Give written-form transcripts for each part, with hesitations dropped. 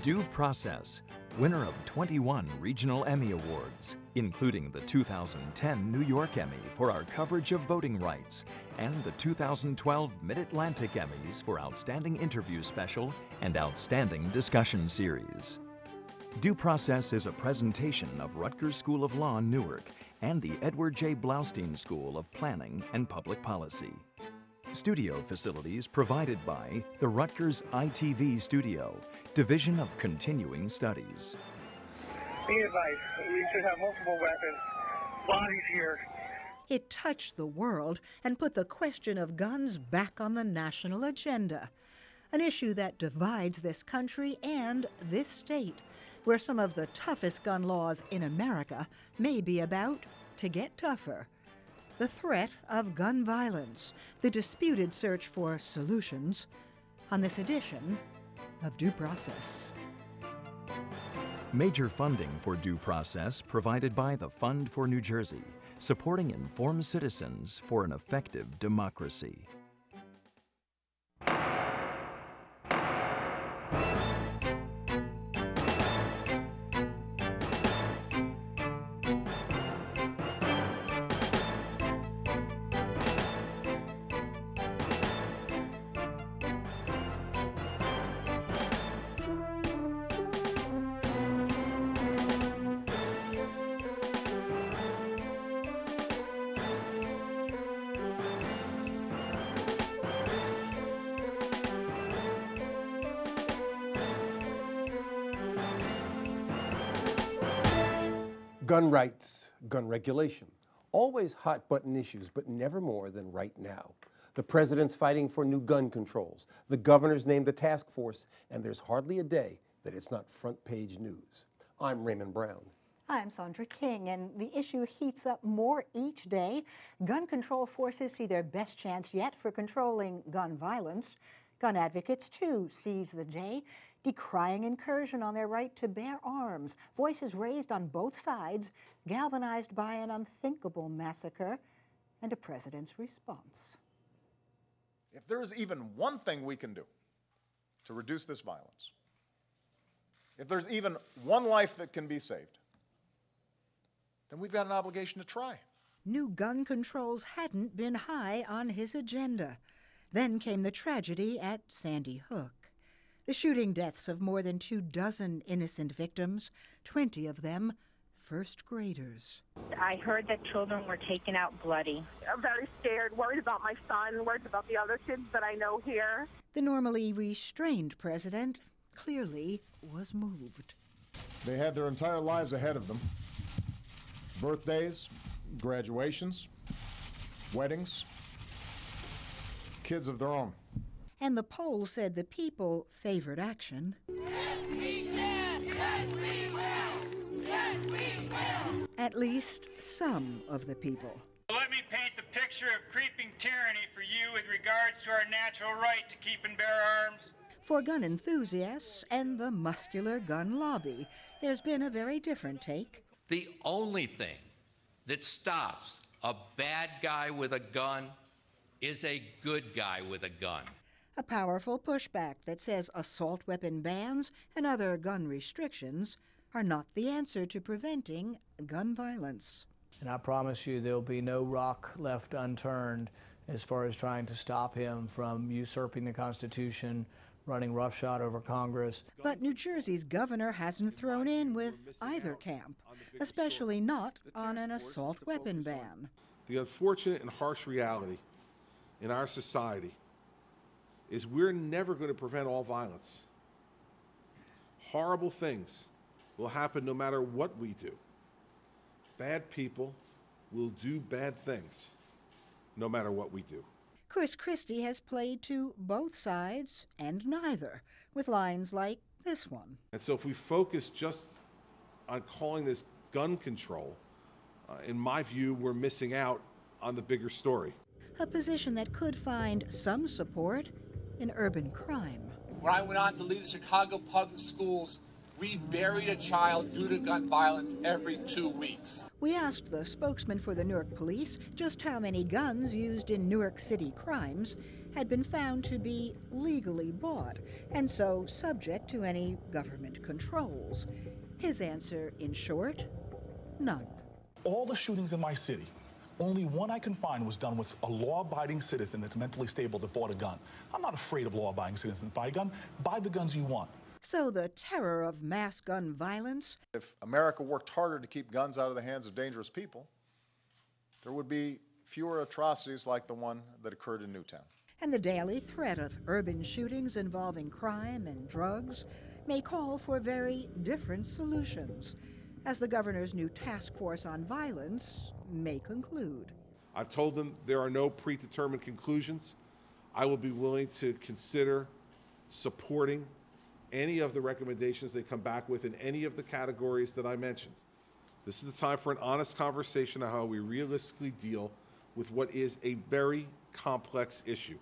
Due Process, winner of 21 regional Emmy Awards, including the 2010 New York Emmy for our coverage of voting rights and the 2012 Mid-Atlantic Emmys for Outstanding Interview Special and Outstanding Discussion Series. Due Process is a presentation of Rutgers School of Law, Newark, and the Edward J. Blaustein School of Planning and Public Policy. Studio facilities provided by the Rutgers ITV Studio, Division of Continuing Studies. Be advised, we should have multiple weapons, bodies here. It touched the world and put the question of guns back on the national agenda, an issue that divides this country and this state, where some of the toughest gun laws in America may be about to get tougher. The threat of gun violence, the disputed search for solutions, on this edition of Due Process. Major funding for Due Process provided by the Fund for New Jersey, supporting informed citizens for an effective democracy. Gun rights, gun regulation, always hot-button issues, but never more than right now. The president's fighting for new gun controls, the governor's named a task force, and there's hardly a day that it's not front-page news. I'm Raymond Brown. I'm Sandra King, and the issue heats up more each day. Gun control forces see their best chance yet for controlling gun violence. Gun advocates, too, seize the day, decrying incursion on their right to bear arms. Voices raised on both sides, galvanized by an unthinkable massacre and a president's response. If there's even one thing we can do to reduce this violence, if there's even one life that can be saved, then we've got an obligation to try. New gun controls hadn't been high on his agenda. Then came the tragedy at Sandy Hook. The shooting deaths of more than 24 innocent victims, 20 of them first graders. I heard that children were taken out bloody. I'm very scared, worried about my son, worried about the other kids that I know here. The normally restrained president clearly was moved. They had their entire lives ahead of them. Birthdays, graduations, weddings, kids of their own. And the poll said the people favored action. Yes, we can! Yes, we will! Yes, we will! At least some of the people. Let me paint the picture of creeping tyranny for you with regards to our natural right to keep and bear arms. For gun enthusiasts and the muscular gun lobby, there's been a very different take. The only thing that stops a bad guy with a gun is a good guy with a gun. A powerful pushback that says assault weapon bans and other gun restrictions are not the answer to preventing gun violence. And I promise you there'll be no rock left unturned as far as trying to stop him from usurping the Constitution, running roughshod over Congress. But New Jersey's governor hasn't thrown in with either camp, especially not on an assault weapon ban. The unfortunate and harsh reality in our society is we're never going to prevent all violence. Horrible things will happen no matter what we do. Bad people will do bad things no matter what we do. Chris Christie has played to both sides and neither, with lines like this one. And so if we focus just on calling this gun control, in my view, we're missing out on the bigger story. A position that could find some support in urban crime. When I went on to lead the Chicago public schools, we buried a child due to gun violence every 2 weeks. We asked the spokesman for the Newark police just how many guns used in Newark City crimes, had been found to be legally bought and so subject to any government controls. His answer, in short, none. All the shootings in my city, only one I can find was done with a law-abiding citizen that's mentally stable that bought a gun. I'm not afraid of law-abiding citizens. Buy a gun, buy the guns you want. So the terror of mass gun violence? If America worked harder to keep guns out of the hands of dangerous people, there would be fewer atrocities like the one that occurred in Newtown. And the daily threat of urban shootings involving crime and drugs may call for very different solutions, as the governor's new task force on violence may conclude. I've told them there are no predetermined conclusions. I will be willing to consider supporting any of the recommendations they come back with in any of the categories that I mentioned. This is the time for an honest conversation on how we realistically deal with what is a very complex issue.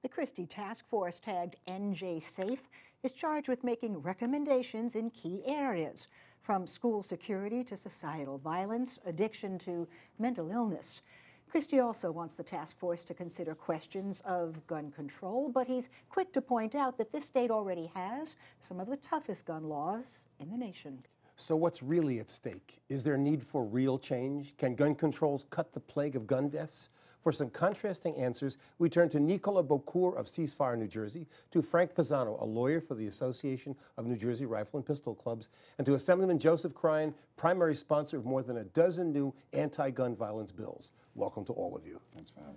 The Christie Task Force, tagged NJ Safe, is charged with making recommendations in key areas, from school security to societal violence, addiction to mental illness. Christie also wants the task force to consider questions of gun control, but he's quick to point out that this state already has some of the toughest gun laws in the nation. So what's really at stake? Is there a need for real change? Can gun controls cut the plague of gun deaths? For some contrasting answers, we turn to Nicola Bocour of Ceasefire, New Jersey, to Frank Pisano, a lawyer for the Association of New Jersey Rifle and Pistol Clubs, and to Assemblyman Joseph Cryan, primary sponsor of more than a dozen new anti-gun violence bills. Welcome to all of you.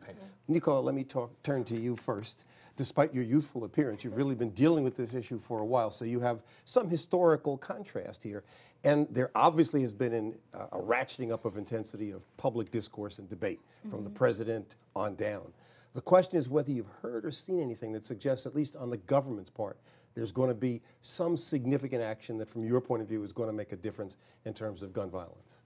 Thanks. Nicola, let me turn to you first. Despite your youthful appearance, you've really been dealing with this issue for a while, so you have some historical contrast here. And there obviously has been a ratcheting up of intensity of public discourse and debate from the president on down. The question is whether you've heard or seen anything that suggests, at least on the government's part, there's going to be some significant action that, from your point of view, is going to make a difference in terms of gun violence.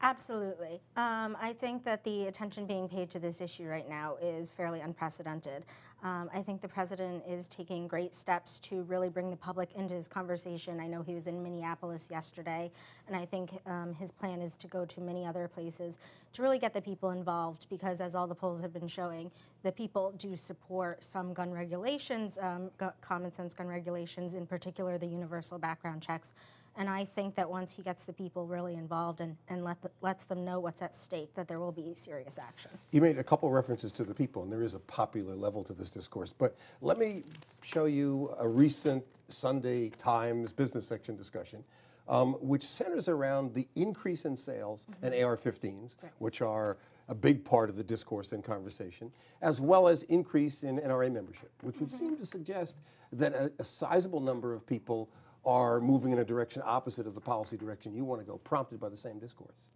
Absolutely. I think that the attention being paid to this issue right now is fairly unprecedented. I think the president is taking great steps to really bring the public into his conversation. I know he was in Minneapolis yesterday, and I think his plan is to go to many other places to really get the people involved, because as all the polls have been showing, the people do support some gun regulations, common sense gun regulations, in particular the universal background checks. And I think that once he gets the people really involved and lets them know what's at stake, that there will be serious action. You made a couple references to the people, and there is a popular level to this discourse. But let me show you a recent Sunday Times business section discussion, which centers around the increase in sales and AR-15s, which are a big part of the discourse and conversation, as well as increase in NRA membership, which would seem to suggest that a sizable number of people are moving in a direction opposite of the policy direction you want to go, prompted by the same discourse.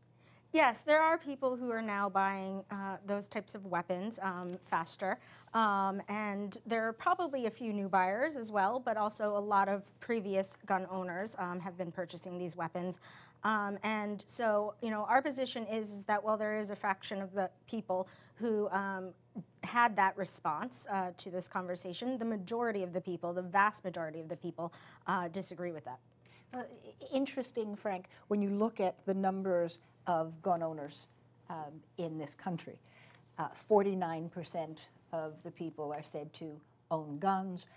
Yes, there are people who are now buying those types of weapons faster, and there are probably a few new buyers as well, but also a lot of previous gun owners have been purchasing these weapons. And so, you know, our position is that while there is a fraction of the people who had that response to this conversation, the majority of the people, the vast majority of the people, disagree with that. Interesting, Frank, when you look at the numbers of gun owners in this country, 49% of the people are said to own guns,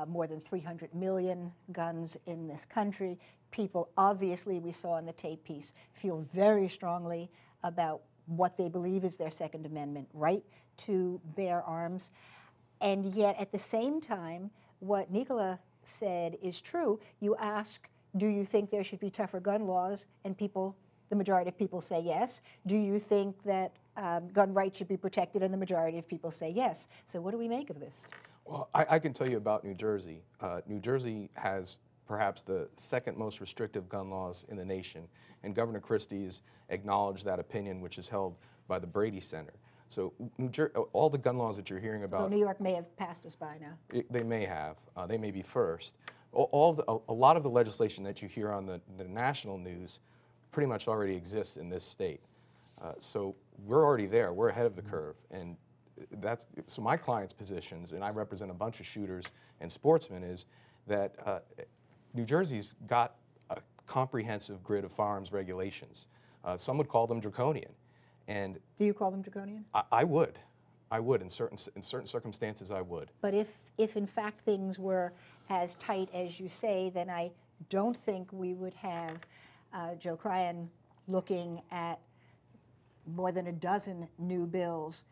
more than 300 million guns in this country. People, obviously, we saw in the tape piece, feel very strongly about what they believe is their Second Amendment right to bear arms. And yet, at the same time, what Nicola said is true. You ask, do you think there should be tougher gun laws? And people, the majority of people say yes. Do you think that gun rights should be protected? And the majority of people say yes. So what do we make of this? Well, I can tell you about New Jersey. New Jersey has perhaps the second most restrictive gun laws in the nation, and Governor Christie's acknowledged that opinion, which is held by the Brady Center. So all the gun laws that you're hearing about— Well, New York may have passed us by now. They may have. They may be first. A lot of the legislation that you hear on the national news pretty much already exists in this state. So we're already there. We're ahead of the curve. And so my client's positions, and I represent a bunch of shooters and sportsmen, is that New Jersey's got a comprehensive grid of firearms regulations. Some would call them draconian. And do you call them draconian? I would. I would. In certain circumstances, I would. But if in fact things were as tight as you say, then I don't think we would have Joe Cryan looking at more than a dozen new bills.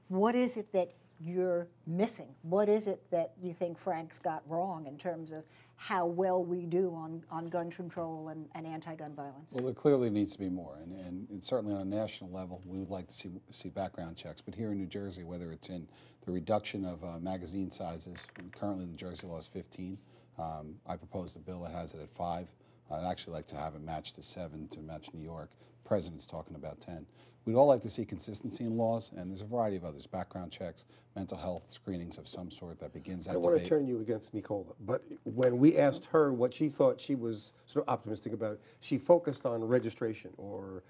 What is it that you're missing? What is it that you think Frank's got wrong in terms of how well we do on gun control and anti-gun violence? Well, there clearly needs to be more, and certainly on a national level, we would like to see background checks. But here in New Jersey, whether it's in the reduction of magazine sizes, currently the New Jersey law is 15. I proposed a bill that has it at 5. I'd actually like to have it matched to 7 to match New York. The president's talking about 10. We'd all like to see consistency in laws, and there's a variety of others, background checks, mental health screenings of some sort that begins that debate. I don't want to turn you against Nicola, but when we asked her what she thought she was sort of optimistic about, she focused on registration, or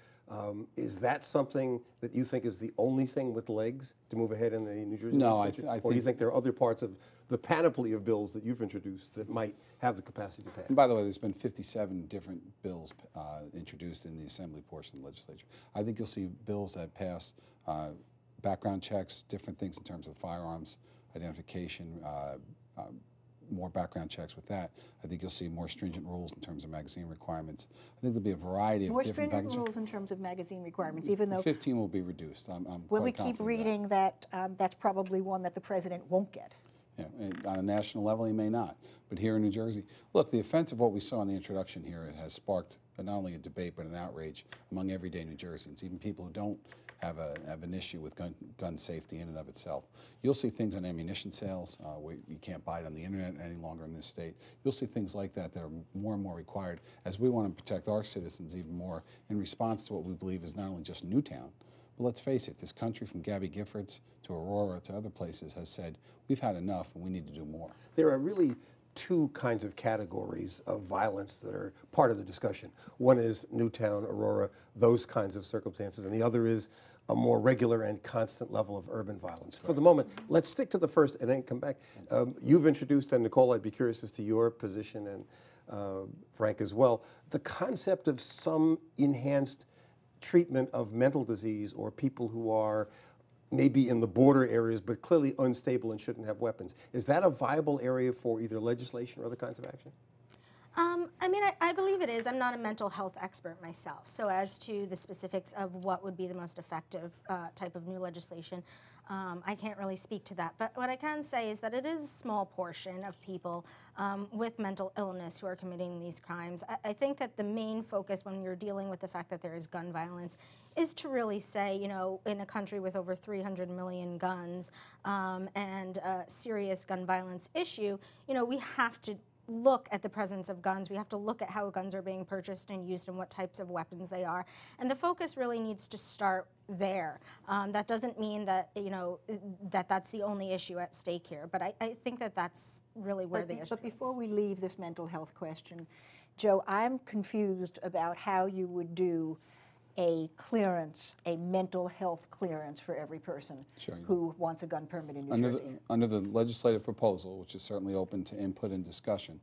is that something that you think is the only thing with legs to move ahead in the New Jersey legislature? I think... Or do you think there are other parts of the panoply of bills that you've introduced that might have the capacity to pass? And by the way, there's been 57 different bills introduced in the Assembly portion of the legislature. I think you'll see bills that pass background checks, different things in terms of firearms identification, more background checks with that. I think you'll see more stringent rules in terms of magazine requirements. I think there'll be a variety of different more stringent rules in terms of magazine requirements, even though 15 will be reduced. will we keep reading that that's probably one that the president won't get? Yeah, and on a national level, he may not. But here in New Jersey, look, the offense of what we saw in the introduction here has sparked not only a debate but an outrage among everyday New Jerseyans, even people who don't have an issue with gun safety in and of itself. You'll see things on ammunition sales where you can't buy it on the internet any longer in this state. You'll see things like that that are more and more required as we want to protect our citizens even more in response to what we believe is not only just Newtown, but let's face it, this country from Gabby Giffords to Aurora to other places has said, we've had enough and we need to do more. There are really two kinds of categories of violence that are part of the discussion. One is Newtown, Aurora, those kinds of circumstances, and the other is a more regular and constant level of urban violence. For the moment, let's stick to the first and then come back. You've introduced, and Nicola, I'd be curious as to your position, and Frank as well, the concept of some enhanced treatment of mental disease or people who are maybe in the border areas but clearly unstable and shouldn't have weapons. Is that a viable area for either legislation or other kinds of action? I mean, I believe it is. I'm not a mental health expert myself. So as to the specifics of what would be the most effective type of new legislation, I can't really speak to that. But what I can say is that it is a small portion of people with mental illness who are committing these crimes. I think that the main focus when you're dealing with the fact that there is gun violence is to really say, you know, in a country with over 300 million guns and a serious gun violence issue, you know, we have to look at the presence of guns. We have to look at how guns are being purchased and used and what types of weapons they are. And the focus really needs to start there. That doesn't mean that, you know, that's the only issue at stake here. But I think that that's really where the issue is. But before we leave this mental health question, Joe, I'm confused about how you would do a clearance, a mental health clearance for every person who wants a gun permit in New Jersey. Under the legislative proposal, which is certainly open to input and discussion,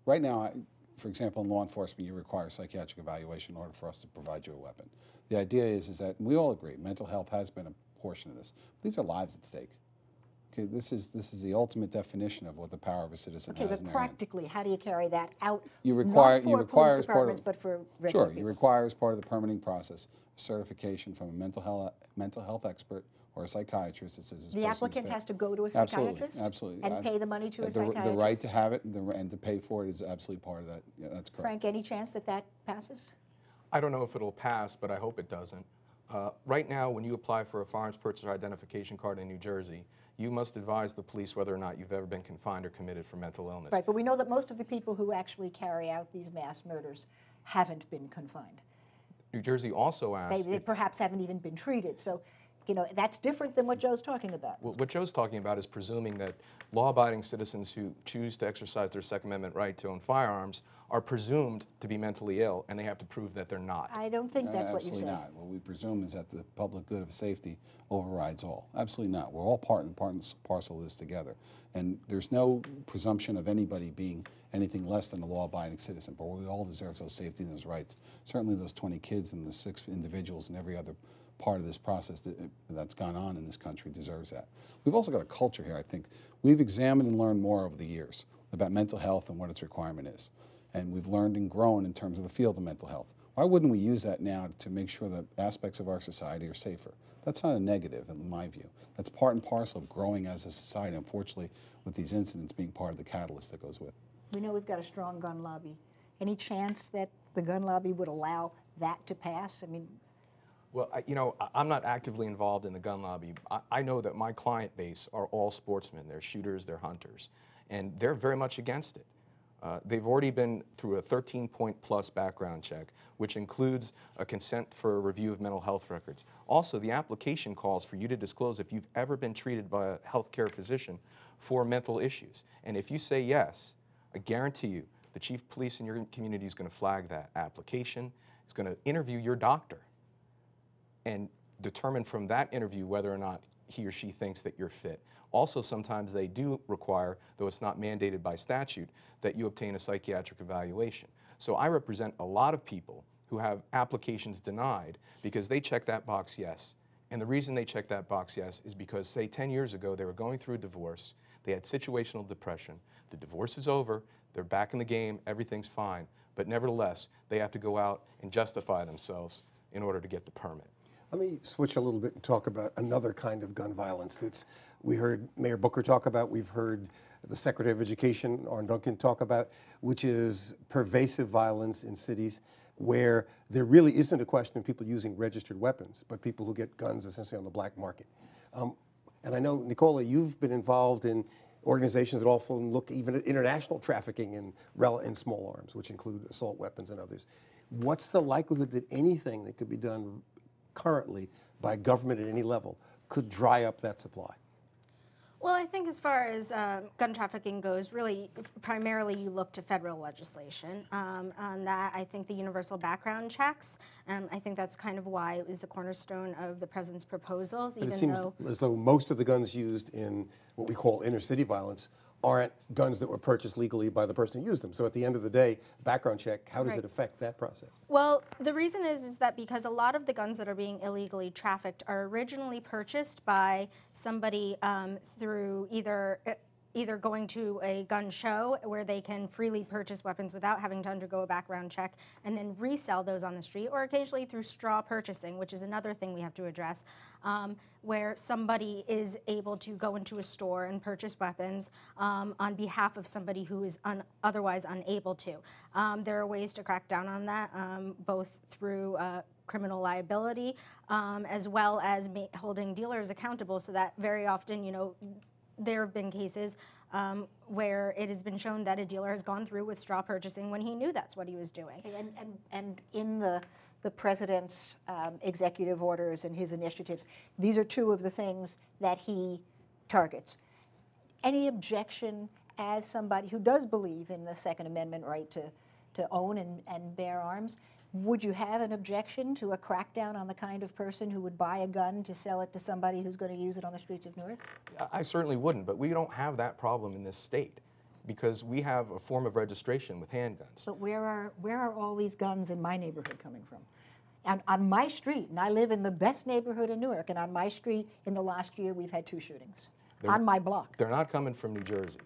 right now, for example, in law enforcement, you require psychiatric evaluation in order for us to provide you a weapon. The idea is that, and we all agree, mental health has been a portion of this. These are lives at stake. Okay, this is the ultimate definition of what the power of a citizen has in their hand. But practically, how do you carry that out? You require as part of, but for regular people. You require as part of the permitting process a certification from a mental health expert or a psychiatrist that says this the applicant has to go to a psychiatrist, absolutely, and pay the money to a psychiatrist. The right to have it and to pay for it is absolutely part of that. Yeah, that's correct. Frank, any chance that that passes? I don't know if it'll pass, but I hope it doesn't. Right now, when you apply for a firearms purchaser identification card in New Jersey, you must advise the police whether or not you've ever been confined or committed for mental illness. Right, but we know that most of the people who actually carry out these mass murders haven't been confined. New Jersey also asks... They perhaps haven't even been treated, so you know, that's different than what Joe's talking about. Well, what Joe's talking about is presuming that law-abiding citizens who choose to exercise their Second Amendment right to own firearms are presumed to be mentally ill, and they have to prove that they're not. I don't think that's what you said. Absolutely not. What we presume is that the public good of safety overrides all. Absolutely not. We're all part and parcel of this together. And there's no presumption of anybody being anything less than a law-abiding citizen, but we all deserve those safety and those rights. Certainly those 20 kids and the 6 individuals and every other part of this process that's gone on in this country deserves that. We've also got a culture here, I think. We've examined and learned more over the years about mental health and what its requirement is. And we've learned and grown in terms of the field of mental health. Why wouldn't we use that now to make sure that aspects of our society are safer? That's not a negative, in my view. That's part and parcel of growing as a society, unfortunately, with these incidents being part of the catalyst that goes with it. We know we've got a strong gun lobby. Any chance that the gun lobby would allow that to pass? I mean, well, you know, I'm not actively involved in the gun lobby. I know that my client base are all sportsmen. They're shooters, they're hunters, and they're very much against it. They've already been through a 13-point plus background check, which includes a consent for a review of mental health records. Also, the application calls for you to disclose if you've ever been treated by a healthcare physician for mental issues. And if you say yes, I guarantee you, the chief of police in your community is going to flag that application. He's going to interview your doctor and determine from that interview whether or not he or she thinks that you're fit. Also, sometimes they do require, though it's not mandated by statute, that you obtain a psychiatric evaluation. So I represent a lot of people who have applications denied because they check that box yes. And the reason they check that box yes is because, say, 10 years ago, they were going through a divorce, they had situational depression, the divorce is over, they're back in the game, everything's fine, but nevertheless, they have to go out and justify themselves in order to get the permit. Let me switch a little bit and talk about another kind of gun violence that's we heard Mayor Bocour talk about, we've heard the Secretary of Education, Arne Duncan, talk about, which is pervasive violence in cities where there really isn't a question of people using registered weapons, but people who get guns essentially on the black market. And I know, Nicola, you've been involved in organizations that often look even at international trafficking in small arms, which include assault weapons and others. What's the likelihood that anything that could be done currently by government at any level could dry up that supply? Well, I think as far as gun trafficking goes, really, primarily you look to federal legislation. On that, I think the universal background checks, I think that's kind of why it was the cornerstone of the president's proposals, But even it seems though as though most of the guns used in what we call inner city violence aren't guns that were purchased legally by the person who used them. So at the end of the day, background check, how does it affect that process? Well, the reason is that because a lot of the guns that are being illegally trafficked are originally purchased by somebody through either going to a gun show where they can freely purchase weapons without having to undergo a background check and then resell those on the street, or occasionally through straw purchasing, which is another thing we have to address, where somebody is able to go into a store and purchase weapons on behalf of somebody who is otherwise unable to. There are ways to crack down on that, both through criminal liability as well as holding dealers accountable, so that very often, you know, there have been cases where it has been shown that a dealer has gone through with straw purchasing when he knew that's what he was doing. Okay, and in the president's executive orders and his initiatives, these are two of the things that he targets. Any objection as somebody who does believe in the Second Amendment right to own and bear arms? Would you have an objection to a crackdown on the kind of person who would buy a gun to sell it to somebody who's going to use it on the streets of Newark? I certainly wouldn't, but we don't have that problem in this state because we have a form of registration with handguns. But where are all these guns in my neighborhood coming from? And on my street, and I live in the best neighborhood in Newark, and on my street in the last year we've had 2 shootings on my block. They're not coming from New Jersey.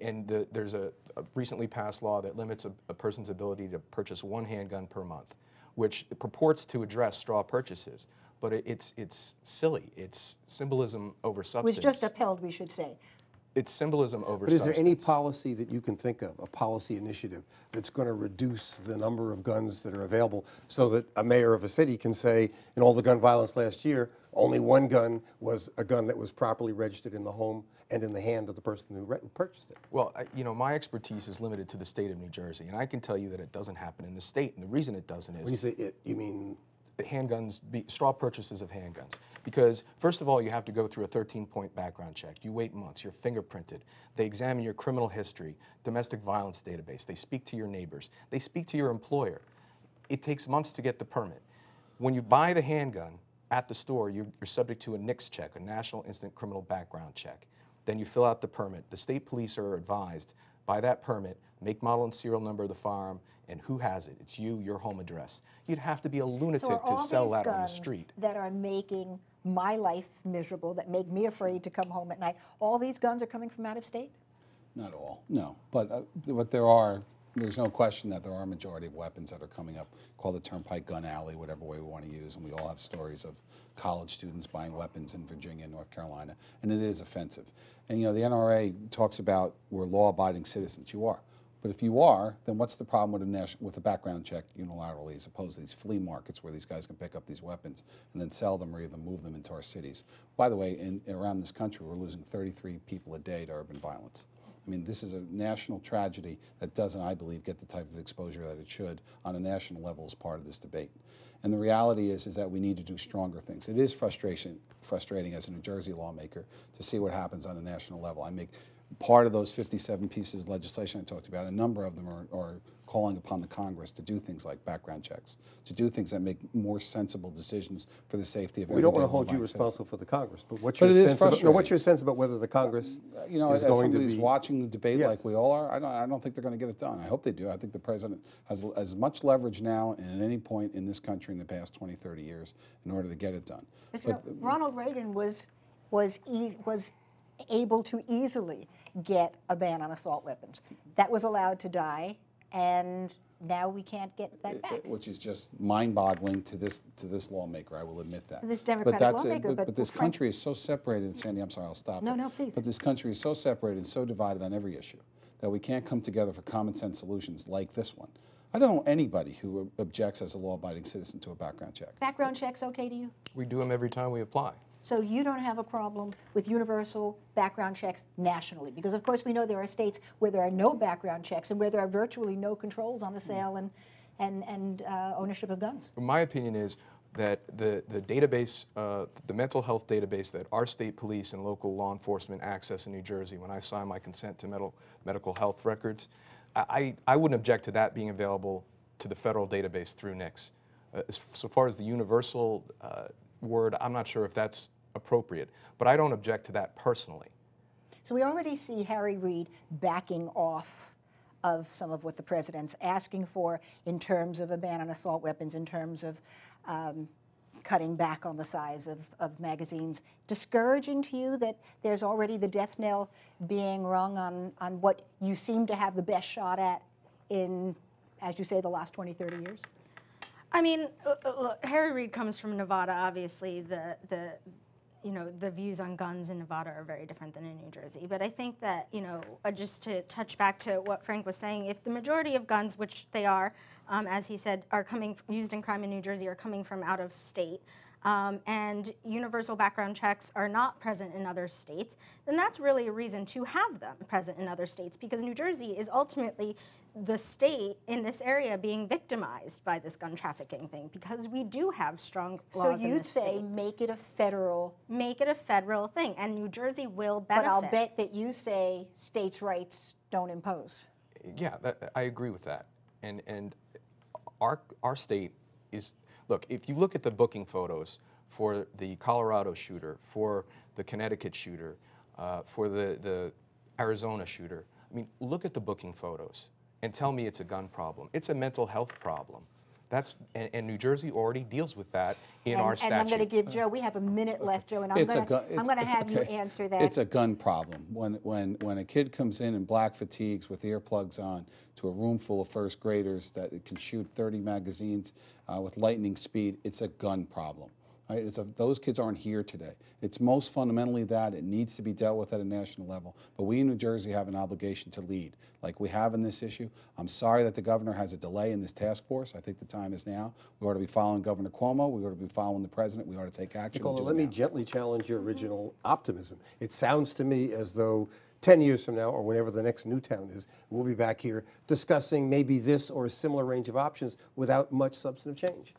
And there's a recently passed law that limits a person's ability to purchase 1 handgun per month, which purports to address straw purchases. But it's silly. It's symbolism over substance. It was just upheld, we should say. It's symbolism over But is substance. there any policy that you can think of, a policy initiative, that's going to reduce the number of guns that are available so that a mayor of a city can say, in all the gun violence last year, only 1 gun was a gun that was properly registered in the home and in the hand of the person who purchased it? Well, you know, my expertise is limited to the state of New Jersey, and I can tell you that it doesn't happen in the state, and the reason it doesn't is... When you say it, you mean... handguns, straw purchases of handguns. Because, first of all, you have to go through a 13-point background check. You wait months, you're fingerprinted. They examine your criminal history, domestic violence database. They speak to your neighbors. They speak to your employer. It takes months to get the permit. When you buy the handgun at the store, you're subject to a NICS check, a National Instant Criminal Background Check. Then you fill out the permit. The state police are advised by that permit, make, model, and serial number of the firearm, and who has it? It's you, your home address. You'd have to be a lunatic So are to sell all that these on the guns street. that are making my life miserable, that make me afraid to come home at night, all these guns are coming from out of state? Not all, no. But there are, there's no question that there are a majority of weapons that are coming up, called the Turnpike Gun Alley, whatever way we want to use, and we all have stories of college students buying weapons in Virginia and North Carolina, and it is offensive. And you know, the NRA talks about we're law-abiding citizens. You are. But if you are, then what's the problem with a background check unilaterally as opposed to these flea markets where these guys can pick up these weapons and then sell them or even move them into our cities? By the way, around this country, we're losing 33 people a day to urban violence. I mean, this is a national tragedy that doesn't, I believe, get the type of exposure that it should on a national level as part of this debate. And the reality is that we need to do stronger things. It is frustrating as a New Jersey lawmaker to see what happens on a national level. I make part of those 57 pieces of legislation I talked about, a number of them are calling upon the Congress to do things like background checks, to do things that make more sensible decisions for the safety of everyday. We don't want to hold you responsible for the Congress, but what's your sense about whether the Congress you know, is as going to somebody who's be watching the debate like we all are, I don't think they're going to get it done. I hope they do. I think the president has as much leverage now and at any point in this country in the past 20, 30 years in order to get it done. But you know, Ronald Reagan was able to easily get a ban on assault weapons. That was allowed to die, and now we can't get that back. Which is just mind-boggling to this lawmaker. I will admit that. This Democratic lawmaker, but this country is so separated. Sandy, I'm sorry, I'll stop. No, please. But this country is so separated and so divided on every issue that we can't come together for common sense solutions like this one. I don't know anybody who objects as a law-abiding citizen to a background check. Background checks okay to you? We do them every time we apply. So you don't have a problem with universal background checks nationally? Because of course we know there are states where there are no background checks and where there are virtually no controls on the sale and ownership of guns. My opinion is that the database, the mental health database that our state police and local law enforcement access in New Jersey, when I sign my consent to medical health records, I wouldn't object to that being available to the federal database through NICS. So far as the universal word, I'm not sure if that's appropriate, but I don't object to that personally. So we already see Harry Reid backing off of some of what the president's asking for in terms of a ban on assault weapons, in terms of cutting back on the size of magazines. Discouraging to you that there's already the death knell being rung on what you seem to have the best shot at in, as you say, the last 20, 30 years? I mean, look, Harry Reid comes from Nevada. Obviously, the views on guns in Nevada are very different than in New Jersey. But I think that, you know, just to touch back to what Frank was saying, if the majority of guns, which they are, as he said, are used in crime in New Jersey, are coming from out of state, and universal background checks are not present in other states, then that's really a reason to have them present in other states, because New Jersey is ultimately the state in this area being victimized by this gun trafficking thing, because we do have strong laws in this state. So you'd say make it a federal... Make it a federal thing, and New Jersey will benefit. But I'll bet that you say states' rights don't impose. Yeah, I agree with that. And our state is... Look, if you look at the booking photos for the Colorado shooter, for the Connecticut shooter, for the Arizona shooter, I mean, look at the booking photos and tell me it's a gun problem. It's a mental health problem. And New Jersey already deals with that in our statute. And I'm going to give Joe, we have a minute left, Joe, and I'm going to have you answer that. It's a gun problem. When a kid comes in black fatigues with earplugs on to a room full of first graders that it can shoot 30 magazines with lightning speed, it's a gun problem. Right? Those kids aren't here today. It's most fundamentally that. It needs to be dealt with at a national level. But we in New Jersey have an obligation to lead, like we have in this issue. I'm sorry that the governor has a delay in this task force. I think the time is now. We ought to be following Governor Cuomo. We ought to be following the president. We ought to take action. Nicola, let me gently challenge your original optimism. It sounds to me as though 10 years from now, or whenever the next Newtown is, we'll be back here discussing maybe this or a similar range of options without much substantive change.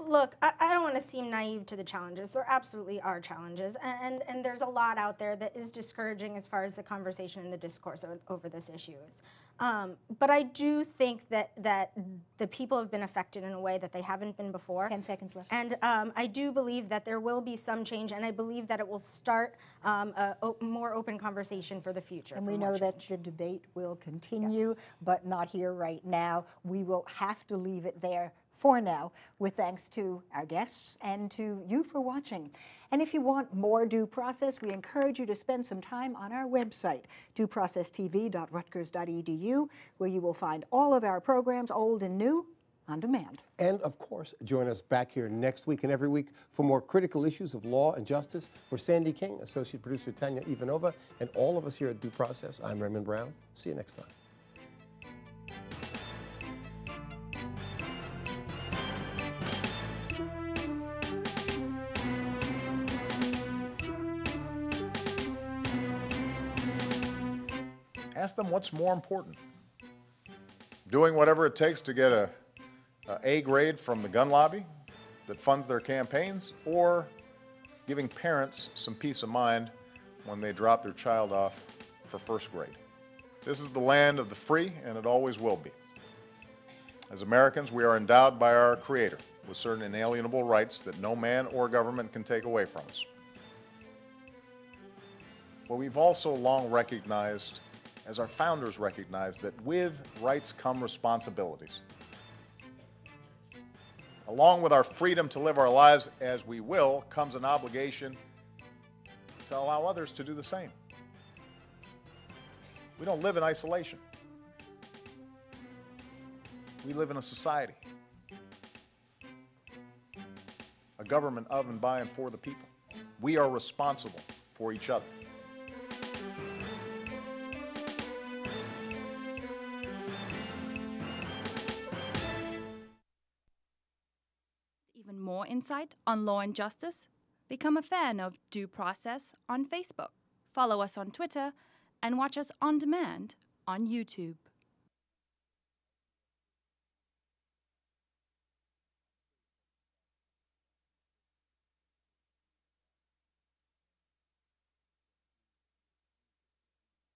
Look, I don't want to seem naive to the challenges. There absolutely are challenges, and there's a lot out there that is discouraging as far as the conversation and the discourse over this issue is. But I do think that the people have been affected in a way that they haven't been before. 10 seconds left. And I do believe that there will be some change, and I believe that it will start a more open conversation for the future. And we know that the debate will continue, but not here right now. We will have to leave it there for now, with thanks to our guests and to you for watching. And if you want more Due Process, we encourage you to spend some time on our website, dueprocesstv.rutgers.edu, where you will find all of our programs, old and new, on demand. And of course, join us back here next week and every week for more critical issues of law and justice. For Sandy King, Associate Producer Tanya Ivanova, and all of us here at Due Process, I'm Raymond Brown. See you next time. Ask them what's more important. Doing whatever it takes to get a A grade from the gun lobby that funds their campaigns, or giving parents some peace of mind when they drop their child off for first grade. This is the land of the free, and it always will be. As Americans, we are endowed by our Creator with certain inalienable rights that no man or government can take away from us. But we've also long recognized, as our founders recognized, that with rights come responsibilities. Along with our freedom to live our lives as we will comes an obligation to allow others to do the same. We don't live in isolation. We live in a society, a government of and by and for the people. We are responsible for each other. Even more insight on law and justice? Become a fan of Due Process on Facebook. Follow us on Twitter and watch us on demand on YouTube.